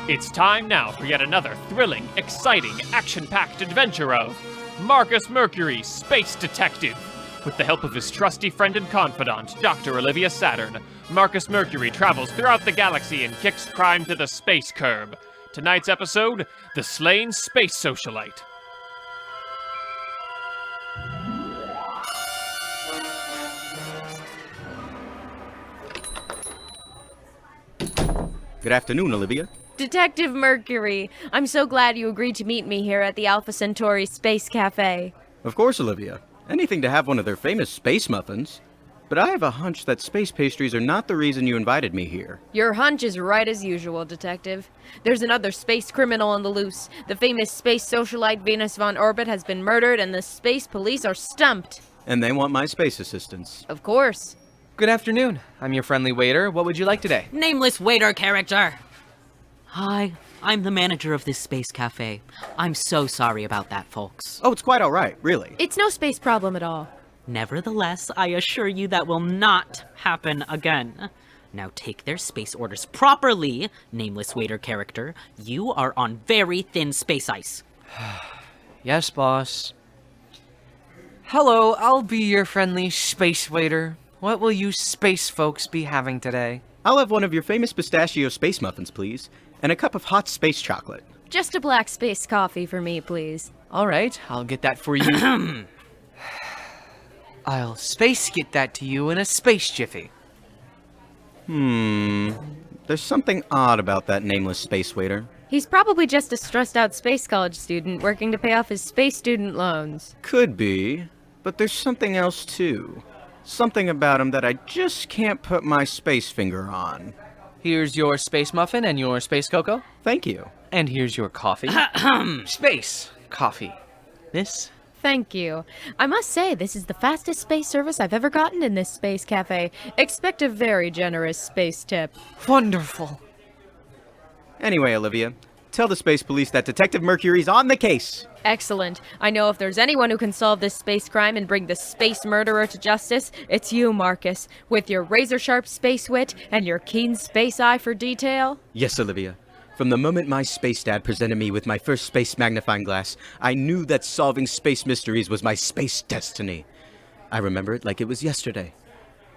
It's time now for yet another thrilling, exciting, action-packed adventure of Marcus Mercury, Space Detective. With the help of his trusty friend and confidant, Dr. Olivia Saturn, Marcus Mercury travels throughout the galaxy and kicks crime to the space curb. Tonight's episode, The Slain Space Socialite. Good afternoon, Olivia. Detective Mercury, I'm so glad you agreed to meet me here at the Alpha Centauri Space Cafe. Of course, Olivia. Anything to have one of their famous space muffins. But I have a hunch that space pastries are not the reason you invited me here. Your hunch is right as usual, Detective. There's another space criminal on the loose. The famous space socialite Venus von Orbit has been murdered and the space police are stumped. And they want my space assistance. Of course. Good afternoon. I'm your friendly waiter. What would you like today? Nameless waiter character. Hi, I'm the manager of this space cafe. I'm so sorry about that, folks. Oh, it's quite all right, really. It's no space problem at all. Nevertheless, I assure you that will not happen again. Now take their space orders properly, nameless waiter character. You are on very thin space ice. Yes, boss. Hello, I'll be your friendly space waiter. What will you space folks be having today? I'll have one of your famous pistachio space muffins, please. And a cup of hot space chocolate. Just a black space coffee for me, please. All right, I'll get that for you. I'll space get that to you in a space jiffy. There's something odd about that nameless space waiter. He's probably just a stressed-out space college student working to pay off his space student loans. Could be, but there's something else too. Something about him that I just can't put my space finger on. Here's your space muffin and your space cocoa. Thank you. And here's your coffee. Space coffee. Miss? Thank you. I must say, this is the fastest space service I've ever gotten in this space cafe. Expect a very generous space tip. Wonderful. Anyway, Olivia, tell the space police that Detective Mercury's on the case. Excellent. I know if there's anyone who can solve this space crime and bring the space murderer to justice, it's you, Marcus, with your razor-sharp space wit and your keen space eye for detail. Yes, Olivia. From the moment my space dad presented me with my first space magnifying glass, I knew that solving space mysteries was my space destiny. I remember it like it was yesterday.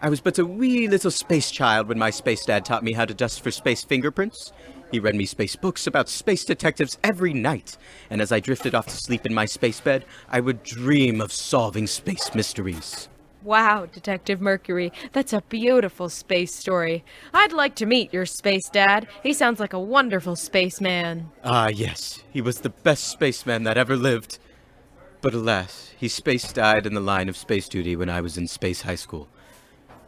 I was but a wee little space child when my space dad taught me how to dust for space fingerprints. He read me space books about space detectives every night, and as I drifted off to sleep in my space bed, I would dream of solving space mysteries. Wow, Detective Mercury, that's a beautiful space story. I'd like to meet your space dad. He sounds like a wonderful spaceman. Ah, yes, he was the best spaceman that ever lived. But alas, he space died in the line of space duty when I was in space high school.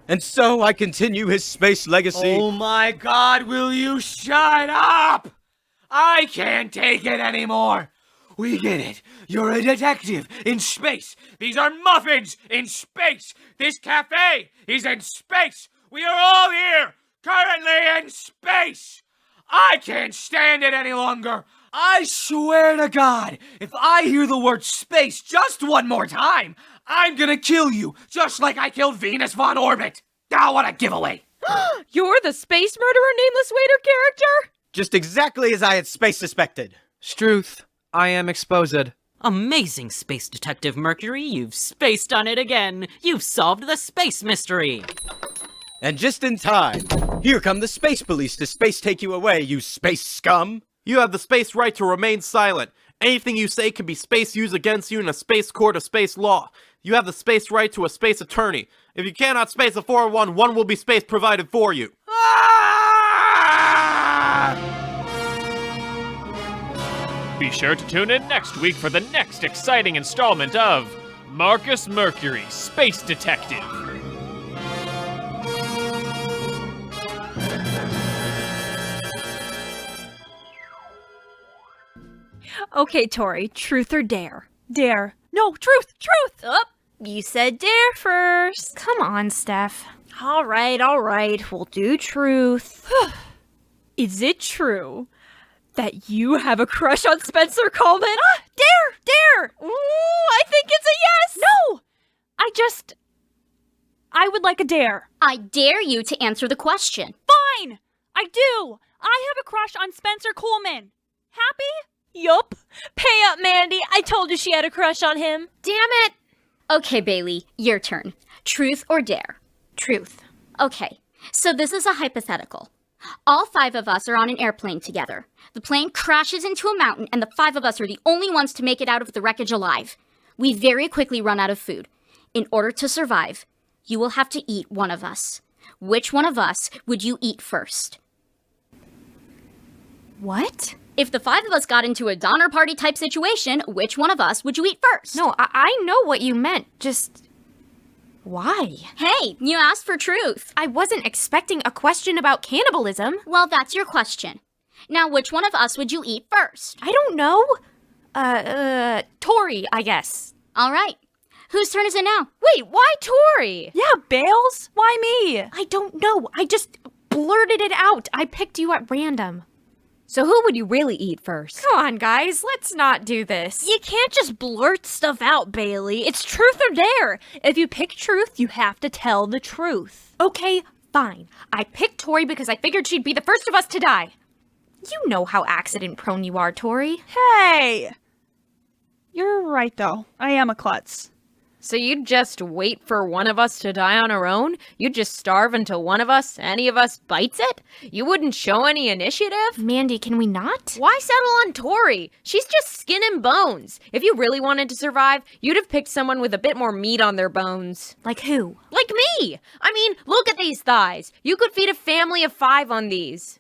And so I continue his space legacy. Oh my God, will you shut up? I can't take it anymore. We get it. You're a detective in space. These are muffins in space. This cafe is in space. We are all here, currently in space. I can't stand it any longer. I swear to God, if I hear the word space just one more time, I'm gonna kill you, just like I killed Venus von Orbit. Ah, what a giveaway. You're the space murderer nameless waiter character? Just exactly as I had space suspected. Struth, I am exposed. Amazing, Space Detective Mercury. You've space done it again. You've solved the space mystery. And just in time. Here come the space police to space take you away, you space scum. You have the space right to remain silent. Anything you say can be space used against you in a space court of space law. You have the space right to a space attorney. If you cannot space a 401, one will be space provided for you. Be sure to tune in next week for the next exciting installment of Marcus Mercury, Space Detective. Okay, Tori, truth or dare? Dare. No, truth! Oh, you said dare first. Come on, Steph. All right, we'll do truth. Is it true that you have a crush on Spencer Coleman? Dare! Ooh, I think it's a yes! No! I would like a dare. I dare you to answer the question. Fine! I do! I have a crush on Spencer Coleman. Happy? Yup. Pay up, Mandy. I told you she had a crush on him. Damn it! Okay, Bailey, your turn. Truth or dare? Truth. Okay, so this is a hypothetical. All 5 of us are on an airplane together. The plane crashes into a mountain, and the 5 of us are the only ones to make it out of the wreckage alive. We very quickly run out of food. In order to survive, you will have to eat one of us. Which one of us would you eat first? What? If the 5 of us got into a Donner Party type situation, which one of us would you eat first? No, I know what you meant. Just... why? Hey, you asked for truth. I wasn't expecting a question about cannibalism. Well, that's your question. Now, which one of us would you eat first? I don't know. Tori, I guess. All right. Whose turn is it now? Wait, why Tori? Yeah, Bales? Why me? I don't know. I just blurted it out. I picked you at random. So who would you really eat first? Come on, guys. Let's not do this. You can't just blurt stuff out, Bailey. It's truth or dare. If you pick truth, you have to tell the truth. Okay, fine. I picked Tori because I figured she'd be the first of us to die. You know how accident-prone you are, Tori. Hey! You're right, though. I am a klutz. So you'd just wait for one of us to die on our own? You'd just starve until one of us, any of us, bites it? You wouldn't show any initiative? Mandy, can we not? Why settle on Tori? She's just skin and bones. If you really wanted to survive, you'd have picked someone with a bit more meat on their bones. Like who? Like me! I mean, look at these thighs. You could feed a family of 5 on these.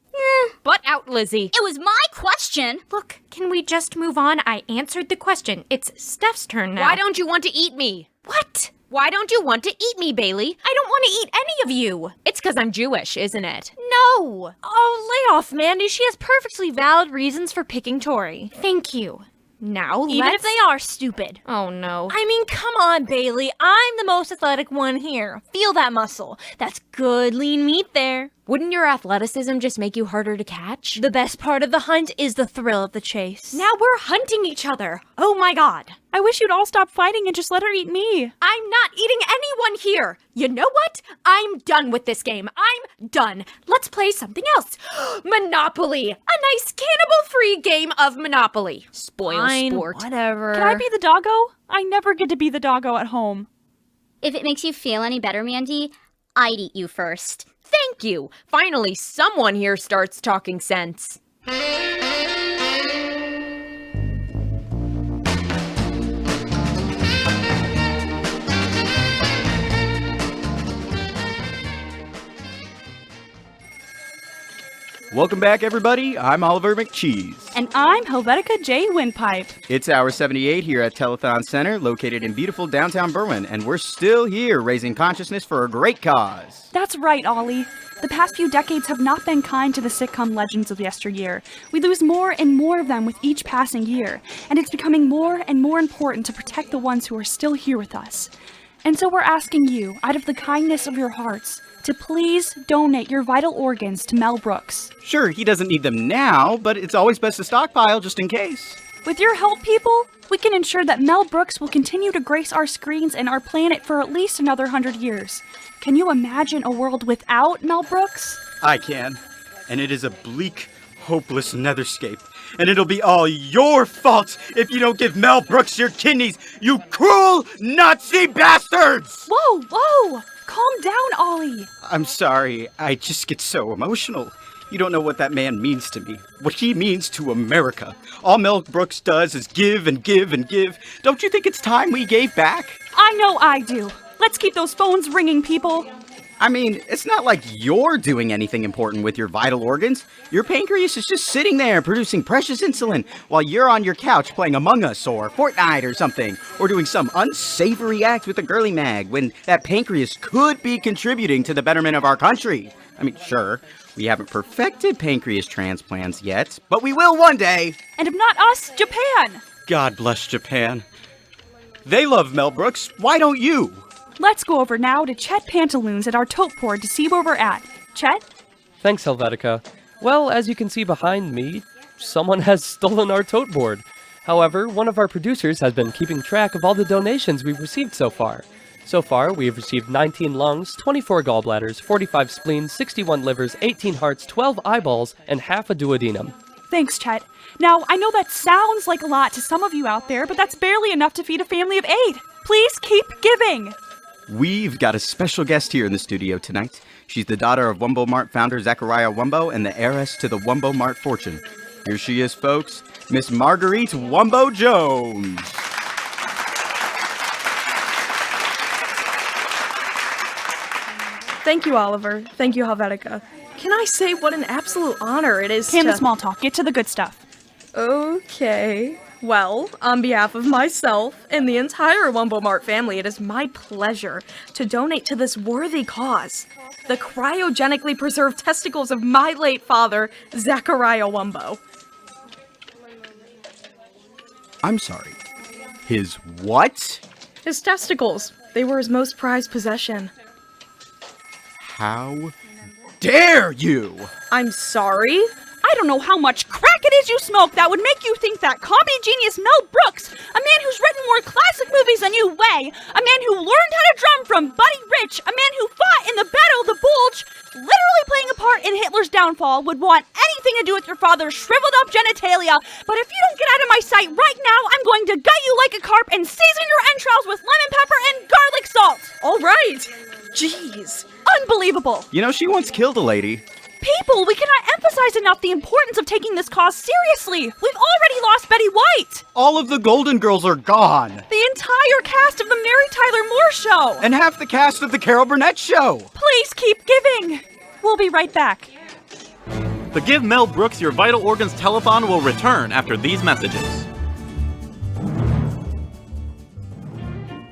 Butt out, Lizzie. It was my question. Look, can we just move on? I answered the question. It's Steph's turn now. Why don't you want to eat me? What? Why don't you want to eat me, Bailey? I don't want to eat any of you. It's because I'm Jewish, isn't it? No. Oh, lay off, Mandy. She has perfectly valid reasons for picking Tori. Thank you. Now Even if they are stupid. Oh, no. I mean, come on, Bailey. I'm the most athletic one here. Feel that muscle. That's good lean meat there. Wouldn't your athleticism just make you harder to catch? The best part of the hunt is the thrill of the chase. Now we're hunting each other. Oh my god. I wish you'd all stop fighting and just let her eat me. I'm not eating anyone here. You know what? I'm done with this game. I'm done. Let's play something else. Monopoly. A nice cannibal-free game of Monopoly. Spoil sport. Whatever. Can I be the doggo? I never get to be the doggo at home. If it makes you feel any better, Mandy, I'd eat you first. Thank you. Finally, someone here starts talking sense. Welcome back, everybody. I'm Oliver McCheese. And I'm Helvetica J. Windpipe. It's hour 78 here at Telethon Center, located in beautiful downtown Berwyn, and we're still here raising consciousness for a great cause. That's right, Ollie. The past few decades have not been kind to the sitcom legends of yesteryear. We lose more and more of them with each passing year, and it's becoming more and more important to protect the ones who are still here with us. And so we're asking you, out of the kindness of your hearts, to please donate your vital organs to Mel Brooks. Sure, he doesn't need them now, but it's always best to stockpile just in case. With your help, people, we can ensure that Mel Brooks will continue to grace our screens and our planet for at least another 100 years. Can you imagine a world without Mel Brooks? I can. And it is a bleak, hopeless netherscape. And it'll be all your fault if you don't give Mel Brooks your kidneys, you cruel Nazi bastards! Whoa, whoa! Calm down, Ollie. I'm sorry, I just get so emotional. You don't know what that man means to me. What he means to America. All Mel Brooks does is give and give and give. Don't you think it's time we gave back? I know I do. Let's keep those phones ringing, people. I mean, it's not like you're doing anything important with your vital organs. Your pancreas is just sitting there producing precious insulin while you're on your couch playing Among Us or Fortnite or something, or doing some unsavory act with a girly mag when that pancreas could be contributing to the betterment of our country. I mean, sure, we haven't perfected pancreas transplants yet, but we will one day. And if not us, Japan. God bless Japan. They love Mel Brooks. Why don't you? Let's go over now to Chet Pantaloons at our tote board to see where we're at. Chet? Thanks, Helvetica. Well, as you can see behind me, someone has stolen our tote board. However, one of our producers has been keeping track of all the donations we've received so far. So far, we have received 19 lungs, 24 gallbladders, 45 spleens, 61 livers, 18 hearts, 12 eyeballs, and half a duodenum. Thanks, Chet. Now, I know that sounds like a lot to some of you out there, but that's barely enough to feed a family of 8. Please keep giving. We've got a special guest here in the studio tonight. She's the daughter of Wumbo Mart founder Zachariah Wumbo and the heiress to the Wumbo Mart fortune. Here she is, folks, Miss Marguerite Wumbo Jones. Thank you, Oliver. Thank you, Helvetica. Can I say what an absolute honor it is Can the small talk. Get to the good stuff. Okay. Well, on behalf of myself and the entire Wumbo Mart family, it is my pleasure to donate to this worthy cause. The cryogenically preserved testicles of my late father, Zachariah Wumbo. I'm sorry. His what? His testicles. They were his most prized possession. How dare you? I'm sorry? I don't know how much crack it is you smoke that would make you think that comedy genius Mel Brooks, a man who's written more classic movies than you weigh, a man who learned how to drum from Buddy Rich, a man who fought in the Battle of the Bulge, literally playing a part in Hitler's downfall, would want anything to do with your father's shriveled up genitalia. But if you don't get out of my sight right now, I'm going to gut you like a carp and season your entrails with lemon pepper and garlic salt. All right. Jeez. Unbelievable. You know, she once killed a lady. People, we cannot emphasize enough the importance of taking this cause seriously. We've already lost Betty White. All of the Golden Girls are gone. The entire cast of the Mary Tyler Moore Show. And half the cast of the Carol Burnett Show. Please keep giving. We'll be right back. The Give Mel Brooks Your Vital Organs Telethon will return after these messages.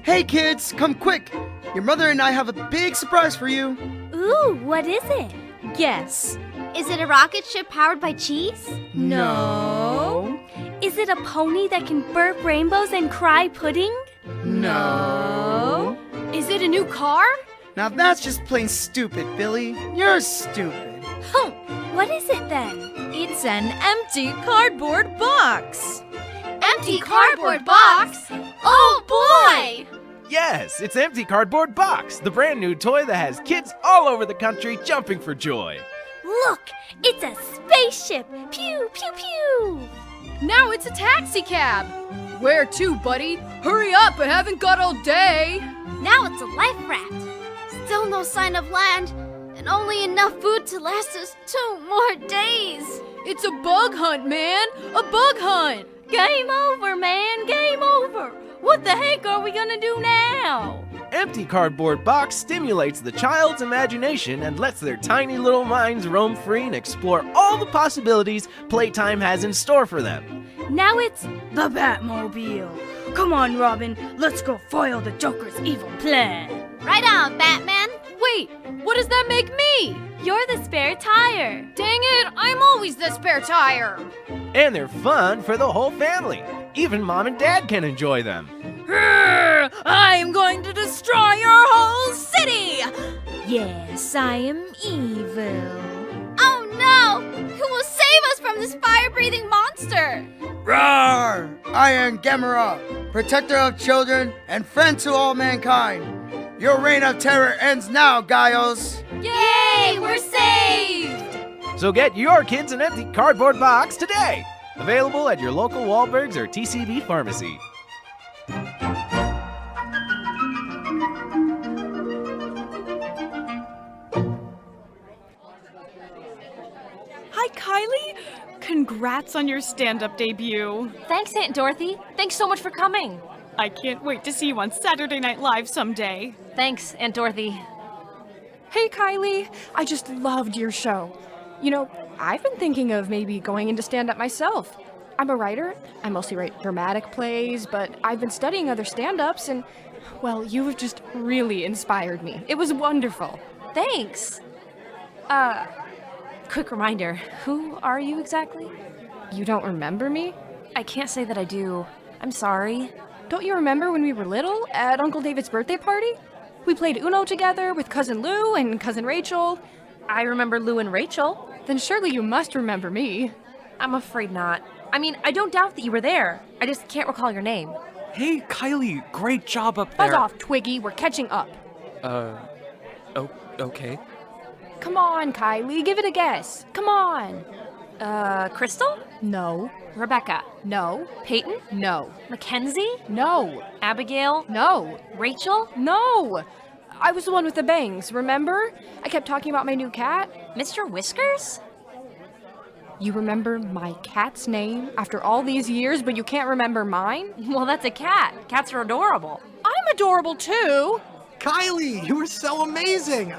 Hey kids, come quick. Your mother and I have a big surprise for you. Ooh, what is it? Guess. Is it a rocket ship powered by cheese? No. Is it a pony that can burp rainbows and cry pudding? No. Is it a new car? Now that's just plain stupid, Billy. You're stupid. What is it then? It's an empty cardboard box. Empty cardboard box? Oh boy! Yes, it's Empty Cardboard Box, the brand new toy that has kids all over the country jumping for joy. Look, it's a spaceship. Pew, pew, pew. Now it's a taxi cab. Where to, buddy? Hurry up, I haven't got all day. Now it's a life raft. Still no sign of land, and only enough food to last us 2 more days. It's a bug hunt, man. A bug hunt. Game over, man. Game over. What the heck are we gonna do now? Empty Cardboard Box stimulates the child's imagination and lets their tiny little minds roam free and explore all the possibilities playtime has in store for them. Now it's The Batmobile. Come on, Robin. Let's go foil the Joker's evil plan. Right on, Batman. Wait, what does that make me? You're the spare tire. Dang it, I'm always the spare tire. And they're fun for the whole family. Even Mom and Dad can enjoy them. I'm going to destroy your whole city! Yes, I am evil. Oh no! Who will save us from this fire-breathing monster? Roar! I am Gamera, protector of children and friend to all mankind. Your reign of terror ends now, Giles. Yay! We're saved! So get your kids an Empty Cardboard Box today. Available at your local Wahlbergs or TCB pharmacy. Hi, Kylie. Congrats on your stand-up debut. Thanks, Aunt Dorothy. Thanks so much for coming. I can't wait to see you on Saturday Night Live someday. Thanks, Aunt Dorothy. Hey, Kylie. I just loved your show. You know, I've been thinking of maybe going into stand-up myself. I'm a writer. I mostly write dramatic plays, but I've been studying other stand-ups and, well, you have just really inspired me. It was wonderful. Thanks. Quick reminder, who are you exactly? You don't remember me? I can't say that I do. I'm sorry. Don't you remember when we were little at Uncle David's birthday party? We played Uno together with Cousin Lou and Cousin Rachel. I remember Lou and Rachel. Then surely you must remember me. I'm afraid not. I mean, I don't doubt that you were there. I just can't recall your name. Hey, Kylie, great job up Buzz there. off, Twiggy. We're catching up. Okay. Come on, Kylie. Give it a guess. Come on. Crystal? No. Rebecca? No. Peyton? No. Mackenzie? No. Abigail? No. Rachel? No. I was the one with the bangs, remember? I kept talking about my new cat. Mr. Whiskers? You remember my cat's name after all these years, but you can't remember mine? Well, that's a cat. Cats are adorable. I'm adorable too. Kylie, you were so amazing.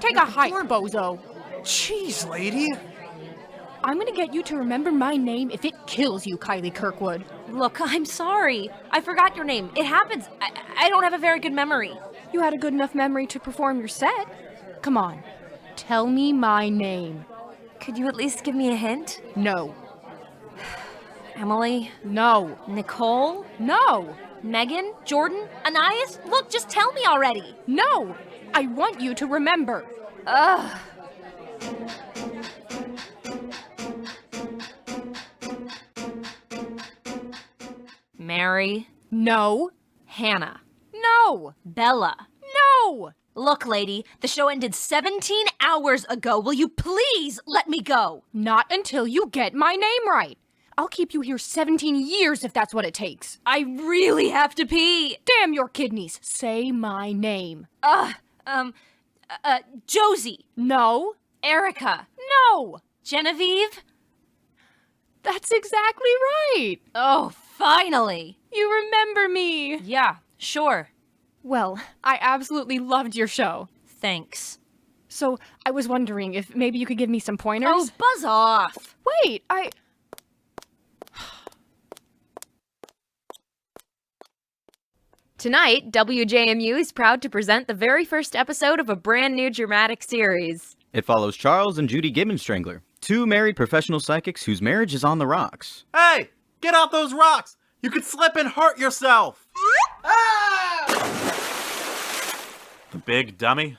Take a hike, bozo. Jeez, lady. I'm gonna get you to remember my name if it kills you, Kylie Kirkwood. Look, I'm sorry. I forgot your name. It happens. I don't have a very good memory. You had a good enough memory to perform your set. Come on, tell me my name. Could you at least give me a hint? No. Emily? No. Nicole? No. Megan? Jordan? Anais? Look, just tell me already. No. I want you to remember. Ugh. Mary? No. Hannah? No. Bella? No. Look, lady, the show ended 17 hours ago. Will you please let me go? Not until you get my name right. I'll keep you here 17 years if that's what it takes. I really have to pee. Damn your kidneys. Say my name. Josie. No. Erica. No. Genevieve. That's exactly right. Oh, finally. You remember me. Yeah, sure. Well, I absolutely loved your show. Thanks. So, I was wondering if maybe you could give me some pointers? Oh, buzz off. Wait, Tonight, WJMU is proud to present the very first episode of a brand new dramatic series. It follows Charles and Judy Gibbonstrangler, two married professional psychics whose marriage is on the rocks. Hey! Get off those rocks! You could slip and hurt yourself! The big dummy.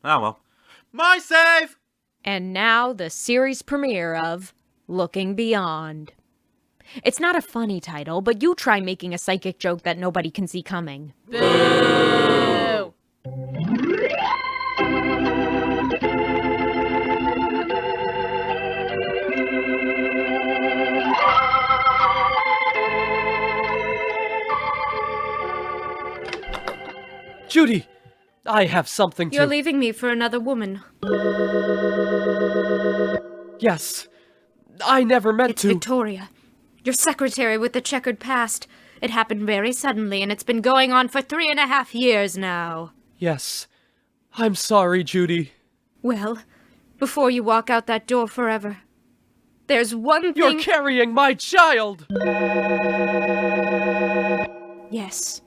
Oh well. My save! And now the series premiere of Looking Beyond. It's not a funny title, but you try making a psychic joke that nobody can see coming. Boo! Judy! I have something to... You're leaving me for another woman. Yes. I never meant to... It's Victoria. Your secretary with the checkered past. It happened very suddenly, and it's been going on for 3.5 years now. Yes. I'm sorry, Judy. Well, before you walk out that door forever, there's one thing... You're carrying my child! Yes.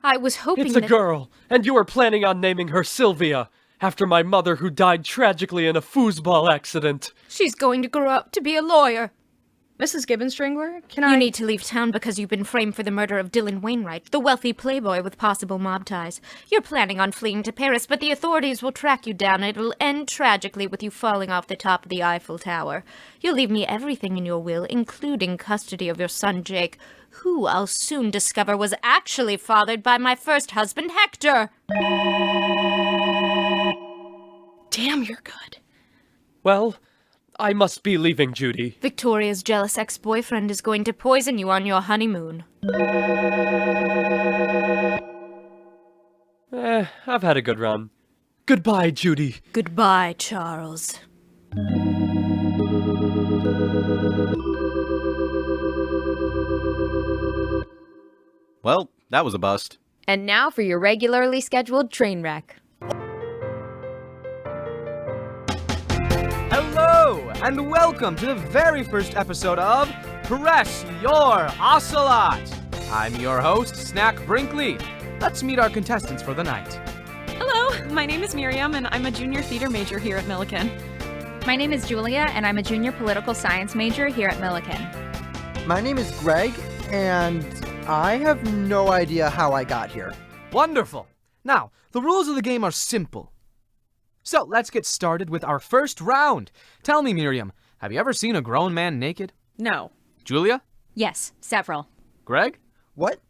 I was hoping It's a girl, and you were planning on naming her Sylvia, after my mother who died tragically in a foosball accident. She's going to grow up to be a lawyer. Mrs. Gibbonstrangler, You need to leave town because you've been framed for the murder of Dylan Wainwright, the wealthy playboy with possible mob ties. You're planning on fleeing to Paris, but the authorities will track you down, and it'll end tragically with you falling off the top of the Eiffel Tower. You'll leave me everything in your will, including custody of your son Jake, who I'll soon discover was actually fathered by my first husband, Hector. Damn, you're good. Well, I must be leaving, Judy. Victoria's jealous ex-boyfriend is going to poison you on your honeymoon. I've had a good run. Goodbye, Judy. Goodbye, Charles. Well, that was a bust. And now for your regularly scheduled train wreck. Hello, and welcome to the very first episode of Press Your Ocelot. I'm your host, Snack Brinkley. Let's meet our contestants for the night. Hello, my name is Miriam, and I'm a junior theater major here at Millikan. My name is Julia, and I'm a junior political science major here at Millikan. My name is Greg, and I have no idea how I got here. Wonderful. Now, the rules of the game are simple. So, let's get started with our first round. Tell me, Miriam, have you ever seen a grown man naked? No. Julia? Yes, several. Greg? What?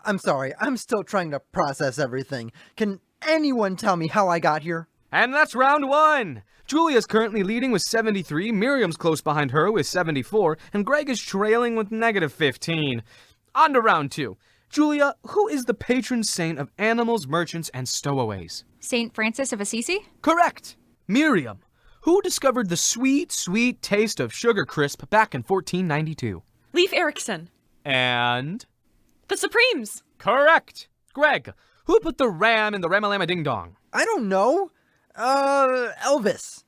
I'm sorry, I'm still trying to process everything. Can anyone tell me how I got here? And that's round 1! Julia's currently leading with 73, Miriam's close behind her with 74, and Greg is trailing with -15. On to round 2. Julia, who is the patron saint of animals, merchants, and stowaways? St. Francis of Assisi? Correct! Miriam, who discovered the sweet, sweet taste of sugar crisp back in 1492? Leif Erikson. And... The Supremes. Correct! Greg, who put the ram in the Ramalama Ding Dong? I don't know. Elvis.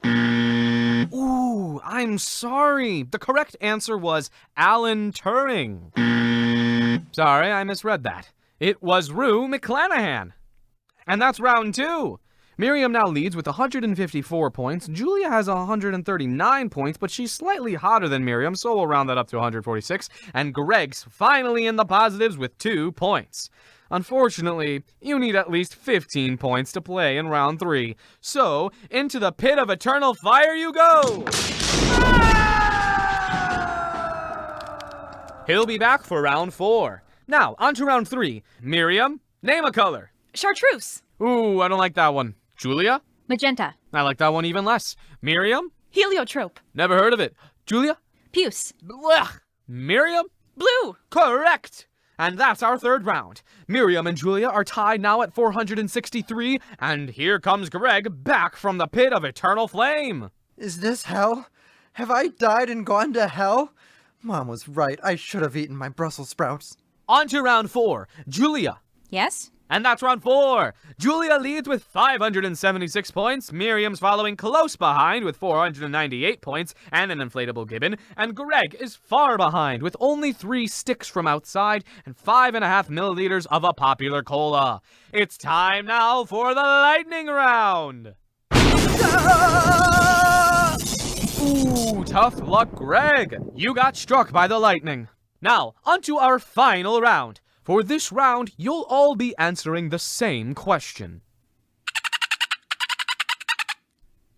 Ooh, I'm sorry. The correct answer was Alan Turing. Sorry, I misread that. It was Rue McClanahan. And that's round 2. Miriam now leads with 154 points. Julia has 139 points, but she's slightly hotter than Miriam, so we'll round that up to 146. And Greg's finally in the positives with 2 points. Unfortunately, you need at least 15 points to play in round 3. So, into the pit of eternal fire you go! He'll be back for round 4. Now, on to round 3. Miriam, name a color. Chartreuse. Ooh, I don't like that one. Julia? Magenta. I like that one even less. Miriam? Heliotrope. Never heard of it. Julia? Puce. Blech. Miriam? Blue. Correct! And that's our 3rd round. Miriam and Julia are tied now at 463, and here comes Greg back from the pit of eternal flame. Is this hell? Have I died and gone to hell? Mom was right. I should have eaten my Brussels sprouts. On to round 4. Julia. Yes? And that's round 4. Julia leads with 576 points. Miriam's following close behind with 498 points and an inflatable gibbon. And Greg is far behind with only 3 sticks from outside and 5.5 milliliters of a popular cola. It's time now for the lightning round. Ooh, tough luck, Greg. You got struck by the lightning. Now, onto our final round. For this round, you'll all be answering the same question.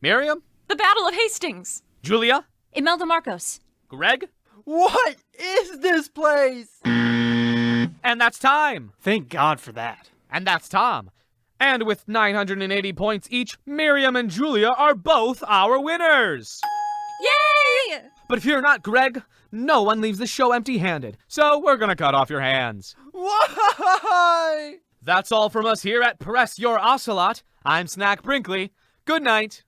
Miriam? The Battle of Hastings. Julia? Imelda Marcos. Greg? What is this place? And that's time. Thank God for that. And that's Tom. And with 980 points each, Miriam and Julia are both our winners. Yay! But fear not, Greg. No one leaves the show empty-handed, so we're gonna cut off your hands. Why? That's all from us here at Press Your Ocelot. I'm Snack Brinkley. Good night.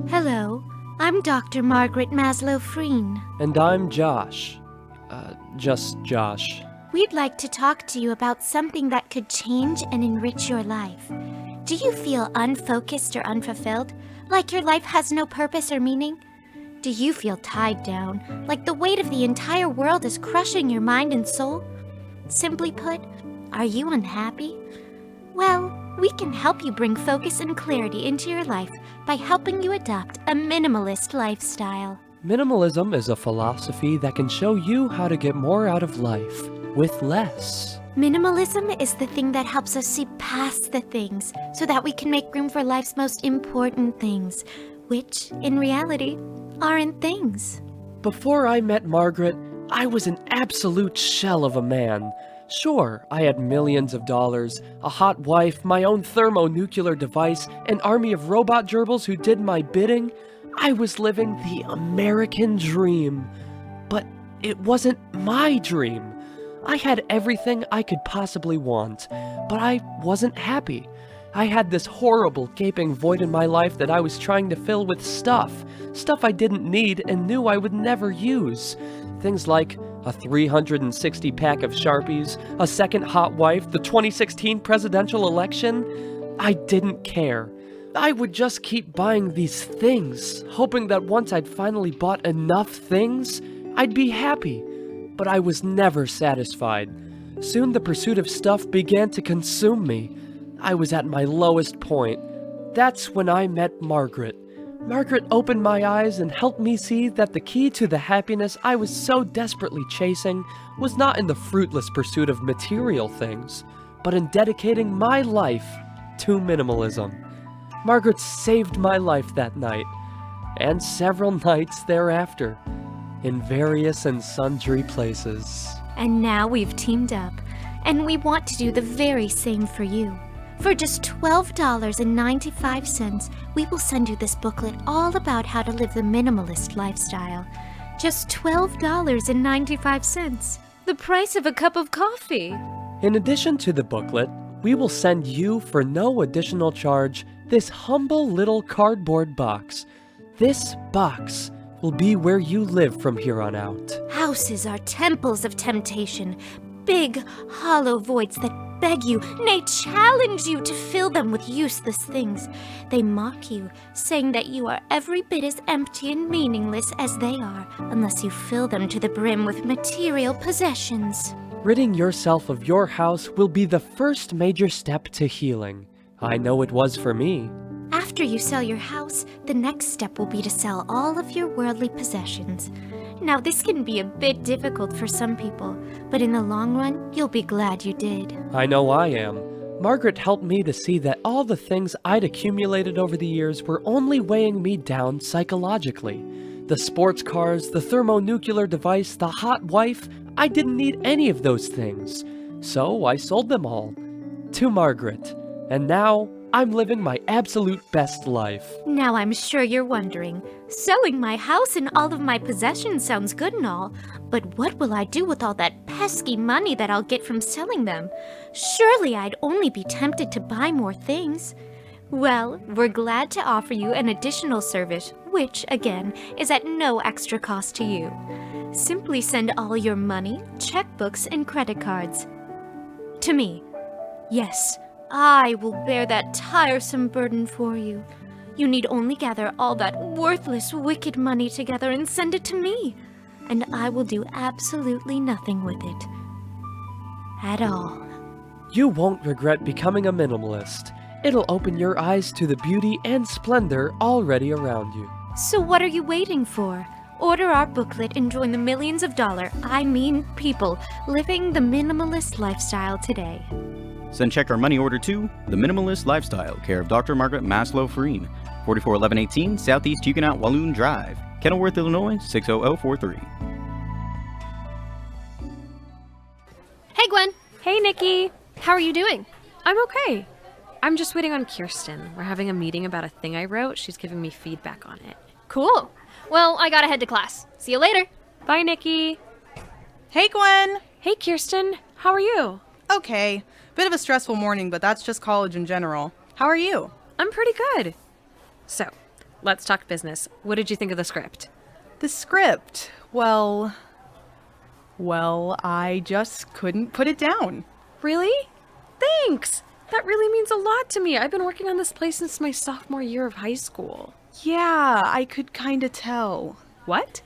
Hello, I'm Dr. Margaret Maslow-Freen. And I'm Josh. Just Josh. We'd like to talk to you about something that could change and enrich your life. Do you feel unfocused or unfulfilled? Like your life has no purpose or meaning? Do you feel tied down, like the weight of the entire world is crushing your mind and soul? Simply put, are you unhappy? Well, we can help you bring focus and clarity into your life by helping you adopt a minimalist lifestyle. Minimalism is a philosophy that can show you how to get more out of life with less. Minimalism is the thing that helps us see past the things so that we can make room for life's most important things, which, in reality, aren't things. Before I met Margaret, I was an absolute shell of a man. Sure, I had millions of dollars, a hot wife, my own thermonuclear device, an army of robot gerbils who did my bidding. I was living the American dream. But it wasn't my dream. I had everything I could possibly want, but I wasn't happy. I had this horrible gaping void in my life that I was trying to fill with stuff I didn't need and knew I would never use. Things like a 360 pack of Sharpies, a second hot wife, the 2016 presidential election. I didn't care. I would just keep buying these things, hoping that once I'd finally bought enough things, I'd be happy. But I was never satisfied. Soon the pursuit of stuff began to consume me. I was at my lowest point. That's when I met Margaret. Margaret opened my eyes and helped me see that the key to the happiness I was so desperately chasing was not in the fruitless pursuit of material things, but in dedicating my life to minimalism. Margaret saved my life that night. and several nights thereafter, in various and sundry places. And now we've teamed up, and we want to do the very same for you. For just $12.95, we will send you this booklet all about how to live the minimalist lifestyle. Just $12.95. The price of a cup of coffee. In addition to the booklet, we will send you, for no additional charge, this humble little cardboard box. This box will be where you live from here on out. Houses are temples of temptation, big, hollow voids that beg you, nay, challenge you to fill them with useless things. They mock you, saying that you are every bit as empty and meaningless as they are, unless you fill them to the brim with material possessions. Ridding yourself of your house will be the first major step to healing. I know it was for me. After you sell your house, the next step will be to sell all of your worldly possessions. Now, this can be a bit difficult for some people, but in the long run, you'll be glad you did. I know I am. Margaret helped me to see that all the things I'd accumulated over the years were only weighing me down psychologically. The sports cars, the thermonuclear device, the hot wife, I didn't need any of those things. So I sold them all. To Margaret. And now, I'm living my absolute best life. Now I'm sure you're wondering, selling my house and all of my possessions sounds good and all, but what will I do with all that pesky money that I'll get from selling them? Surely I'd only be tempted to buy more things. Well, we're glad to offer you an additional service, which, again, is at no extra cost to you. Simply send all your money, checkbooks, and credit cards to me. Yes, I will bear that tiresome burden for you. You need only gather all that worthless, wicked money together and send it to me, and I will do absolutely nothing with it. At all. You won't regret becoming a minimalist. It'll open your eyes to the beauty and splendor already around you. So what are you waiting for? Order our booklet and join the millions of people living the minimalist lifestyle today. Send check or money order to The Minimalist Lifestyle, care of Dr. Margaret Maslow Farine, 441118 Southeast Huguenot Walloon Drive, Kenilworth, Illinois, 60043. Hey, Gwen. Hey, Nikki. How are you doing? I'm okay. I'm just waiting on Kirsten. We're having a meeting about a thing I wrote. She's giving me feedback on it. Cool. Well, I gotta head to class. See you later. Bye, Nikki. Hey, Gwen. Hey, Kirsten. How are you? Okay. Bit of a stressful morning, but that's just college in general. How are you? I'm pretty good. So, let's talk business. What did you think of the script? The script? Well, I just couldn't put it down. Really? Thanks! That really means a lot to me. I've been working on this play since my sophomore year of high school. Yeah, I could kinda tell. What?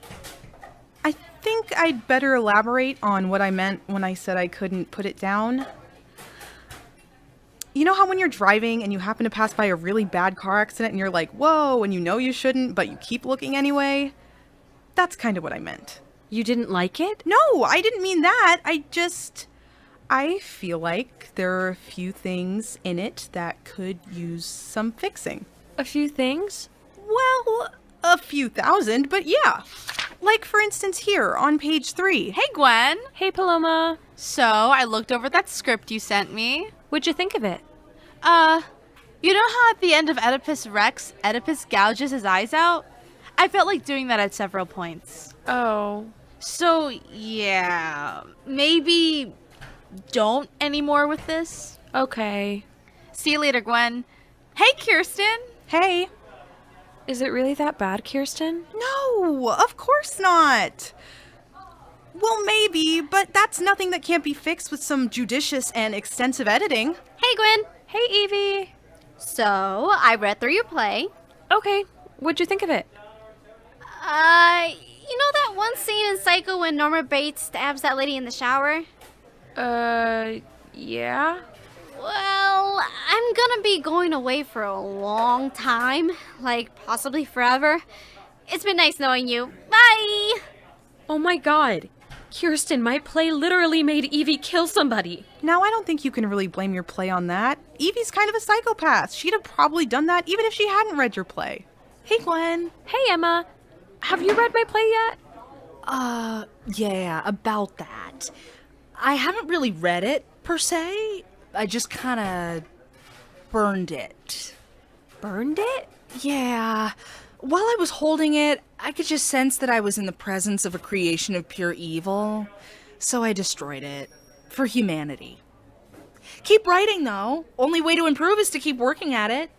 I think I'd better elaborate on what I meant when I said I couldn't put it down. You know how when you're driving and you happen to pass by a really bad car accident and you're like, whoa, and you know you shouldn't, but you keep looking anyway? That's kind of what I meant. You didn't like it? No, I didn't mean that. I feel like there are a few things in it that could use some fixing. A few things? Well, a few thousand, but yeah. Like, for instance, here on page 3. Hey, Gwen. Hey, Paloma. So, I looked over that script you sent me. What'd you think of it? You know how at the end of Oedipus Rex, Oedipus gouges his eyes out? I felt like doing that at several points. Oh. So, yeah, maybe don't anymore with this. Okay. See you later, Gwen. Hey, Kirsten. Hey. Is it really that bad, Kirsten? No, of course not. Well, maybe, but that's nothing that can't be fixed with some judicious and extensive editing. Hey, Gwen. Hey, Evie. So, I read through your play. Okay. What'd you think of it? You know that one scene in Psycho when Norma Bates stabs that lady in the shower? Yeah? Well, I'm gonna be going away for a long time. Like, possibly forever. It's been nice knowing you. Bye! Oh my god. Kirsten, my play literally made Evie kill somebody. Now, I don't think you can really blame your play on that. Evie's kind of a psychopath. She'd have probably done that even if she hadn't read your play. Hey, Gwen. Hey, Emma. Have you read my play yet? Yeah, about that. I haven't really read it, per se. I just kinda burned it. Burned it? Yeah. While I was holding it, I could just sense that I was in the presence of a creation of pure evil. So I destroyed it. For humanity. Keep writing, though. Only way to improve is to keep working at it.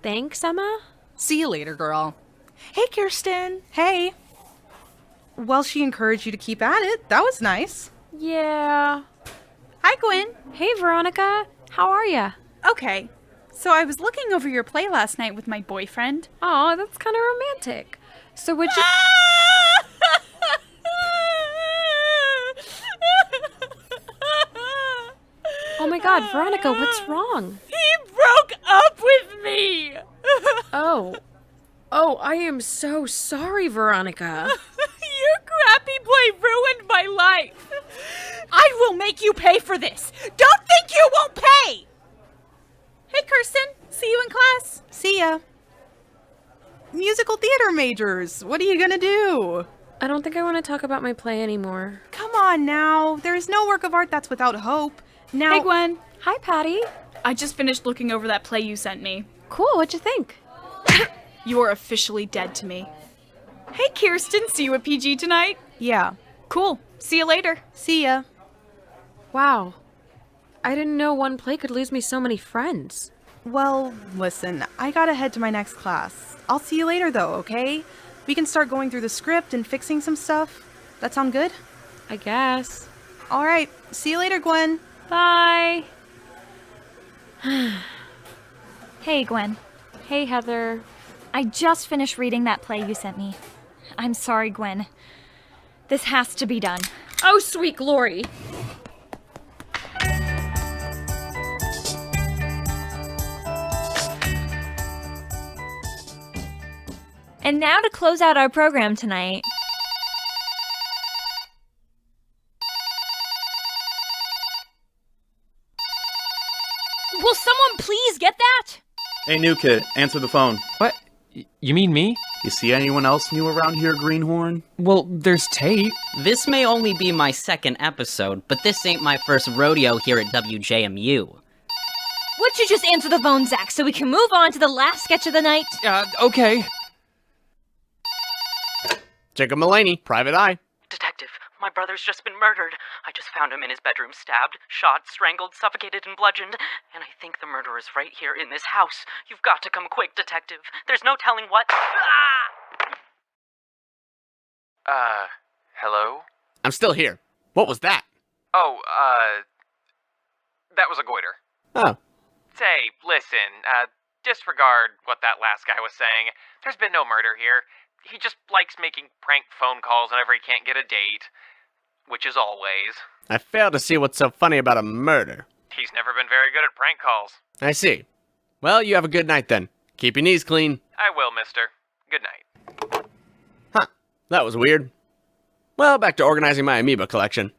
Thanks, Emma? See you later, girl. Hey, Kirsten. Hey. Well, she encouraged you to keep at it. That was nice. Yeah. Hi, Gwen. Hey, Veronica. How are ya? Okay. So I was looking over your play last night with my boyfriend. Aw, that's kind of romantic. So would you... Oh my god, Veronica, what's wrong? He broke up with me! Oh, I am so sorry, Veronica. Your crappy play ruined my life. I will make you pay for this. Don't think you won't pay! Hey, Kirsten. See you in class. See ya. Musical theater majors. What are you gonna do? I don't think I want to talk about my play anymore. Come on now. There is no work of art that's without hope. Now... Hey, Gwen. Hi, Patty. I just finished looking over that play you sent me. Cool, what'd you think? You are officially dead to me. Hey, Kirsten. See you at PG tonight? Yeah. Cool. See you later. See ya. Wow. I didn't know one play could lose me so many friends. Well, listen, I gotta head to my next class. I'll see you later, though, okay? We can start going through the script and fixing some stuff. That sound good? I guess. All right. See you later, Gwen. Bye. Hey, Gwen. Hey, Heather. I just finished reading that play you sent me. I'm sorry, Gwen. This has to be done. Oh, sweet glory. And now to close out our program tonight. Will someone please get that? Hey, new kid, answer the phone. What? You mean me? You see anyone else new around here, Greenhorn? Well, there's Tate. This may only be my second episode, but this ain't my first rodeo here at WJMU. Would you just answer the phone, Zach, so we can move on to the last sketch of the night? Okay. Jacob Mulaney, private eye. Detective, my brother's just been murdered. I just found him in his bedroom, stabbed, shot, strangled, suffocated, and bludgeoned. And I think the murderer's right here in this house. You've got to come quick, detective. There's no telling what... Hello? I'm still here. What was that? Oh, that was a goiter. Oh. Say, listen, disregard what that last guy was saying. There's been no murder here. He just likes making prank phone calls whenever he can't get a date. Which is always. I fail to see what's so funny about a murder. He's never been very good at prank calls. I see. Well, you have a good night then. Keep your knees clean. I will, mister. Good night. Huh. That was weird. Well, back to organizing my amoeba collection.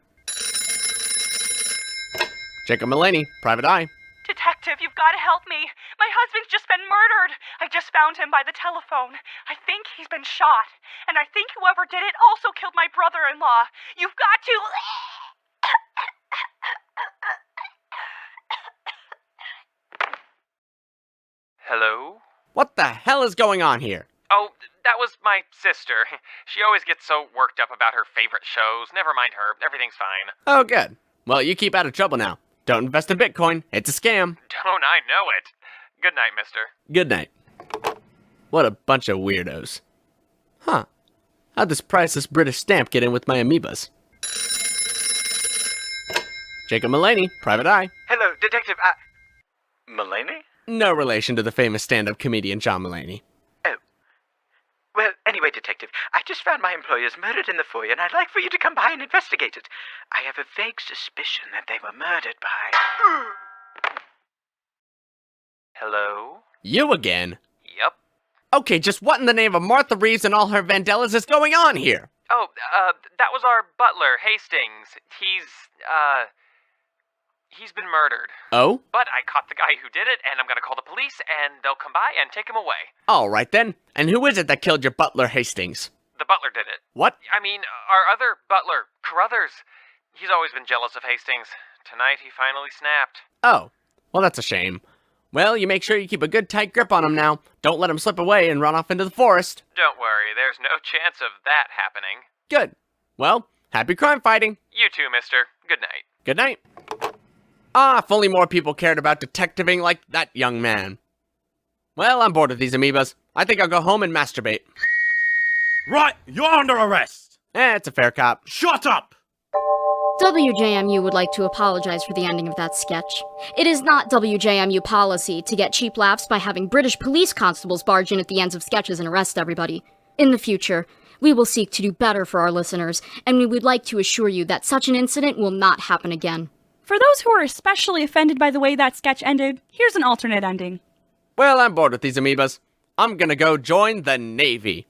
Jacob Mulaney, private eye. Detective, you've got to help me. My husband's just been murdered. I just found him by the telephone. I think he's been shot. And I think whoever did it also killed my brother-in-law. You've got to... Hello? What the hell is going on here? Oh, that was my sister. She always gets so worked up about her favorite shows. Never mind her. Everything's fine. Oh, good. Well, you keep out of trouble now. Don't invest in Bitcoin. It's a scam. Don't I know it? Good night, mister. Good night. What a bunch of weirdos. Huh. How'd this priceless British stamp get in with my amoebas? Jacob Mulaney, private eye. Hello, detective. Mulaney? No relation to the famous stand-up comedian John Mulaney. Well, anyway, Detective, I just found my employers murdered in the foyer, and I'd like for you to come by and investigate it. I have a vague suspicion that they were murdered by... Hello? You again? Yep. Okay, just what in the name of Martha Reeves and all her Vandellas is going on here? Oh, that was our butler, Hastings. He's been murdered. Oh? But I caught the guy who did it, and I'm gonna call the police, and they'll come by and take him away. All right then. And who is it that killed your butler, Hastings? The butler did it. What? I mean, our other butler, Carruthers. He's always been jealous of Hastings. Tonight, he finally snapped. Oh. Well, that's a shame. Well, you make sure you keep a good tight grip on him now. Don't let him slip away and run off into the forest. Don't worry, there's no chance of that happening. Good. Well, happy crime fighting. You too, mister. Good night. Good night. Ah, if only more people cared about detectiving like that young man. Well, I'm bored of these amoebas. I think I'll go home and masturbate. Right, you're under arrest. It's a fair cop. Shut up! WJMU would like to apologize for the ending of that sketch. It is not WJMU policy to get cheap laughs by having British police constables barge in at the ends of sketches and arrest everybody. In the future, we will seek to do better for our listeners, and we would like to assure you that such an incident will not happen again. For those who are especially offended by the way that sketch ended, here's an alternate ending. Well, I'm bored with these amoebas. I'm gonna go join the Navy.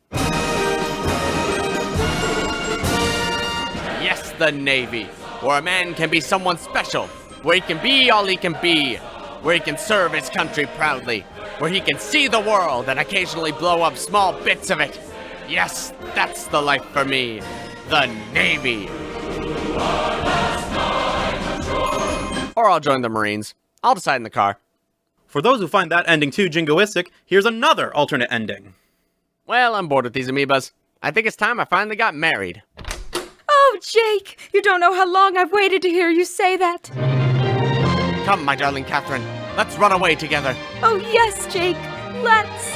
Yes, the Navy, where a man can be someone special, where he can be all he can be, where he can serve his country proudly, where he can see the world and occasionally blow up small bits of it. Yes, that's the life for me, the Navy. Or I'll join the Marines. I'll decide in the car. For those who find that ending too jingoistic, here's another alternate ending. Well, I'm bored with these amoebas. I think it's time I finally got married. Oh, Jake, you don't know how long I've waited to hear you say that. Come, my darling Catherine. Let's run away together. Oh, yes, Jake. Let's.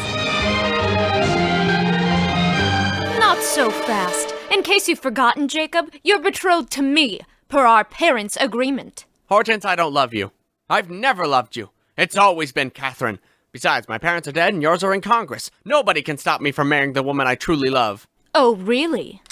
Not so fast. In case you've forgotten, Jacob, you're betrothed to me, per our parents' agreement. Hortense, I don't love you. I've never loved you. It's always been Catherine. Besides, my parents are dead and yours are in Congress. Nobody can stop me from marrying the woman I truly love. Oh, really?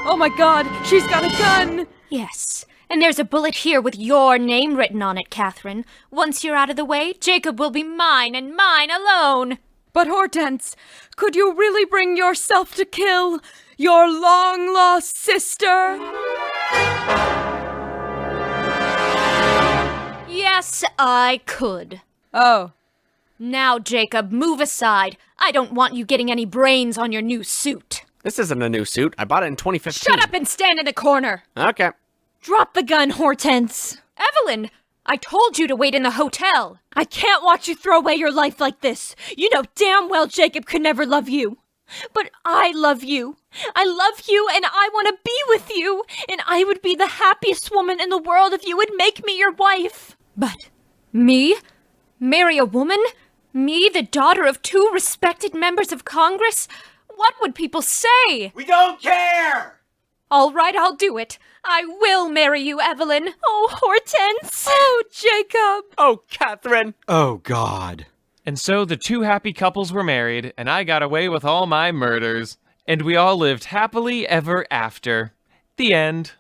Oh my god, she's got a gun! Yes, and there's a bullet here with your name written on it, Catherine. Once you're out of the way, Jacob will be mine and mine alone. But Hortense, could you really bring yourself to kill your long-lost sister? Yes, I could. Oh. Now, Jacob, move aside. I don't want you getting any brains on your new suit. This isn't a new suit. I bought it in 2015. Shut up and stand in the corner. Okay. Drop the gun, Hortense. Evelyn, I told you to wait in the hotel. I can't watch you throw away your life like this. You know damn well Jacob could never love you. But I love you. I love you and I want to be with you. And I would be the happiest woman in the world if you would make me your wife. But me? Marry a woman? Me, the daughter of 2 respected members of Congress? What would people say? We don't care! All right, I'll do it. I will marry you, Evelyn. Oh, Hortense. Oh, Jacob. Oh, Catherine. Oh, God. And so the 2 happy couples were married, and I got away with all my murders. And we all lived happily ever after. The end.